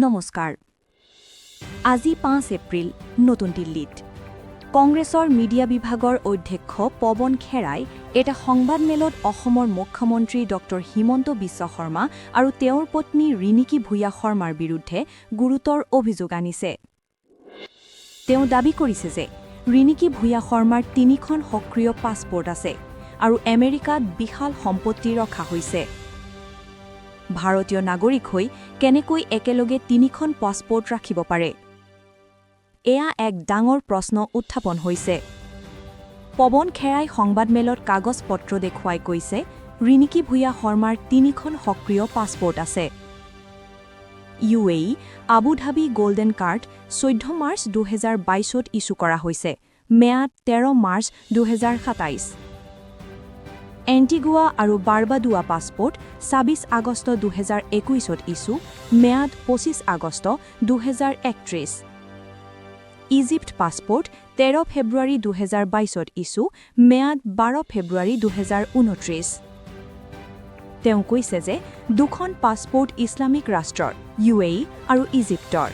নমস্কাৰ আজি ৫ এপ্ৰিল নতুন দিল্লীত কংগ্ৰেছৰ মিডিয়া বিভাগৰ অধ্যক্ষ পৱন খেৰাই এটা সংবাদমেলত অসমৰ মুখ্যমন্ত্ৰী ড হিমন্ত বিশ্ব শৰ্মা আৰু তেওঁৰ পত্নী ৰিণিকী ভূঞা শৰ্মাৰ বিৰুদ্ধে গুৰুতৰ অভিযোগ আনিছে। তেওঁ দাবী কৰিছে যে ৰিণিকী ভূঞা শৰ্মাৰ ৩খন সক্ৰিয় পাছপোৰ্ট আছে আৰু আমেৰিকাত বিশাল সম্পত্তি ৰখা হৈছে। ভাৰতীয় নাগৰিক হৈ কেনেকৈ একেলগে ৩খন পাছপোৰ্ট ৰাখিব পাৰে? এয়া এক ডাঙৰ প্ৰশ্ন উত্থাপন হৈছে। পৱন খেৰাই সংবাদমেলত কাগজ পত্ৰ দেখুৱাই কৈছে ৰিণিকী ভূঞা শৰ্মাৰ ৩খন সক্ৰিয় পাছপোৰ্ট আছে। UAE Abu Dhabi golden card ১৪ March ২০২২ত ইছ্যু কৰা হৈছে, মেয়াদ ১৩ মাৰ্চ ২০২৭। এণ্টিগুৱা আৰু বাৰ্বাডোৱা পাছপোৰ্ট ২৬ আগষ্ট ২০২১ত ইছ্যু, মেয়াদ ২৫ আগষ্ট ২০৩১। ইজিপ্ত পাছপোৰ্ট ১৩ ফেব্ৰুৱাৰী ২০২২ত ইছ্যু, মেয়াদ ১২ ফেব্ৰুৱাৰী ২০২৯। তেওঁ কৈছে যে দুখন পাছপোৰ্ট ইছলামিক ৰাষ্ট্ৰৰ UAE আৰু ইজিপ্তৰ।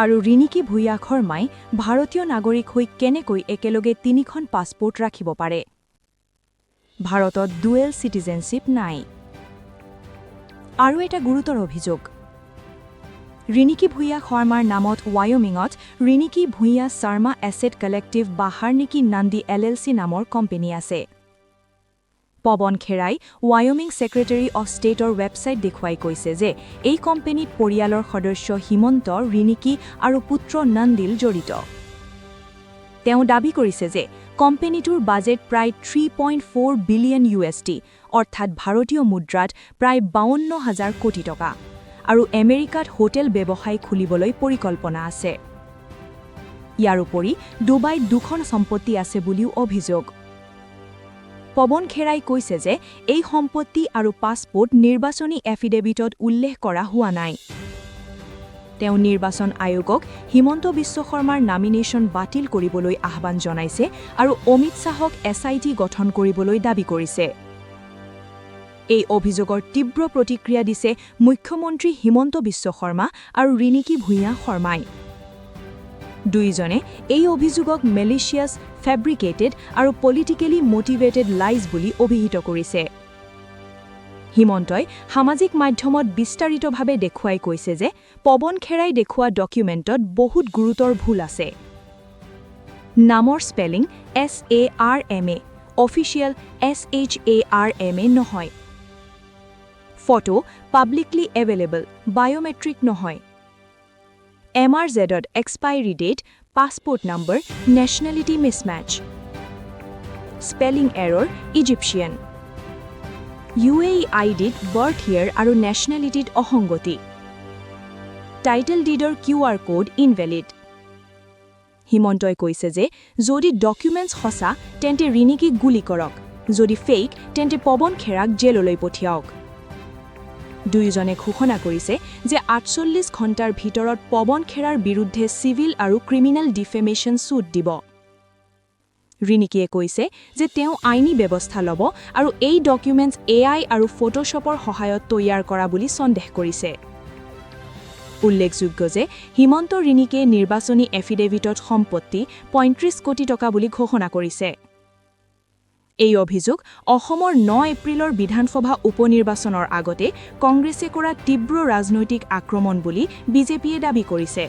আৰু ৰিণিকী ভূঞা শৰ্মাই ভাৰতীয় নাগৰিক হৈ কেনেকৈ একেলগে ৩খন পাছপোৰ্ট ৰাখিব পাৰে? ভাৰতত ডুৱেল চিটিজেনশ্বিপ নাই। আৰু এটা গুৰুতৰ অভিযোগ, ৰিণিকী ভূঞা শৰ্মাৰ নামত ৱায়োমিঙত ৰিণিকী ভূঞা শৰ্মা এছেট কালেক্টিভ বা হাৰ্নিকী নান্দি LLC নামৰ কোম্পানী আছে। পৱন খেৰাই ৱায়োমিং ছেক্ৰেটাৰী অৱ ষ্টেটৰ ৱেবছাইট দেখুৱাই কৈছে যে এই কোম্পানীত পৰিয়ালৰ সদস্য হিমন্ত, ৰিণিকী আৰু পুত্ৰ নন্দিল জড়িত। তেওঁ দাবী কৰিছে যে কোম্পানীটোৰ বাজেট প্ৰায় 3.4 বিলিয়ন USD, অৰ্থাৎ ভাৰতীয় মুদ্ৰাত প্ৰায় ৫২,০০০ কোটি টকা, আৰু আমেৰিকাত হোটেল ব্যৱসায় খুলিবলৈ পৰিকল্পনা আছে। ইয়াৰ উপৰি ডুবাইত ২খন সম্পত্তি আছে বুলিও অভিযোগ। পৱন খেৰাই কৈছে যে এই সম্পত্তি আৰু পাছপোৰ্ট নিৰ্বাচনী এফিডেভিটত উল্লেখ কৰা হোৱা নাই। তেওঁ নিৰ্বাচন আয়োগক হিমন্ত বিশ্ব শৰ্মাৰ নমিনেশ্যন বাতিল কৰিবলৈ আহ্বান জনাইছে আৰু অমিত শ্বাহক SIT গঠন কৰিবলৈ দাবী কৰিছে। এই অভিযোগৰ তীব্ৰ প্ৰতিক্ৰিয়া দিছে মুখ্যমন্ত্ৰী হিমন্ত বিশ্ব শৰ্মা আৰু ৰিণিকী ভূঞা শৰ্মাই। দুয়োজনে এই অভিযোগক মেলিচিয়াছ, ফেব্ৰিকেটেড আৰু পলিটিকেলি মটিভেটেড লাইজ বুলি অভিহিত কৰিছে। হিমন্তই সামাজিক মাধ্যমত বিস্তাৰিতভাৱে দেখুৱাই কৈছে যে পৱন খেৰাই দেখুওৱা ডকুমেণ্টত বহুত গুৰুতৰ ভুল আছে। নামৰ স্পেলিং SARMA, অফিচিয়েল SHARMA নহয়। ফটো পাব্লিকলি এভেইলেবল, বায়োমেট্ৰিক নহয়। MRZত expiry date, passport number, nationality mismatch. Spelling error Egyptian. UAE IDত বাৰ্থ ইয়াৰ আৰু নেশ্যনেলিটিত অসংগতি। টাইটেল ডিডৰ QR কোড ইনভেলিড। হিমন্তই কৈছে যে যদি ডকুমেণ্টছ সঁচা তেন্তে ৰিণিকীক গুলী কৰক, যদি ফেক তেন্তে পৱন খেৰাক জেললৈ পঠিয়াওক। দুয়োজনে ঘোষণা কৰিছে যে ৪৮ ঘণ্টাৰ ভিতৰত পৱন খেৰাৰ বিৰুদ্ধে চিভিল আৰু ক্ৰিমিনেল ডিফেমেশ্যন ছুট দিব। ৰিণিকীয়ে কৈছে যে তেওঁ আইনী ব্যৱস্থা ল'ব আৰু এই ডকুমেণ্টছ AI আৰু ফটোশ্বপৰ সহায়ত তৈয়াৰ কৰা বুলি সন্দেহ কৰিছে। উল্লেখযোগ্য যে হিমন্ত ৰিণিকীয়ে নিৰ্বাচনী এফিডেভিটত সম্পত্তি ৩৫ কোটি টকা বুলি ঘোষণা কৰিছে। এই অভিযোগ অসমৰ ৯ এপ্ৰিলৰ বিধানসভা উপনিৰ্বাচনৰ আগতে কংগ্ৰেছে কৰা তীব্ৰ ৰাজনৈতিক আক্ৰমণ বুলি বিজেপিয়ে দাবী কৰিছে।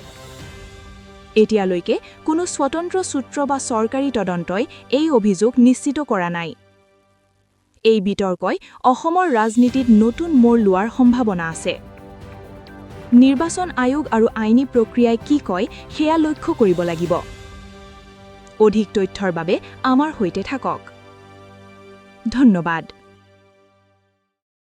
এতিয়ালৈকে কোনো স্বতন্ত্ৰ সূত্ৰ বা চৰকাৰী তদন্তই এই অভিযোগ নিশ্চিত কৰা নাই। এই বিতৰ্কই অসমৰ ৰাজনীতিত নতুন মোড় লোৱাৰ সম্ভাৱনা আছে। নিৰ্বাচন আয়োগ আৰু আইনী প্ৰক্ৰিয়াই কি কয় সেয়া লক্ষ্য কৰিব লাগিব। অধিক তথ্যৰ বাবে আমাৰ সৈতে থাকক। ধন্যবাদ।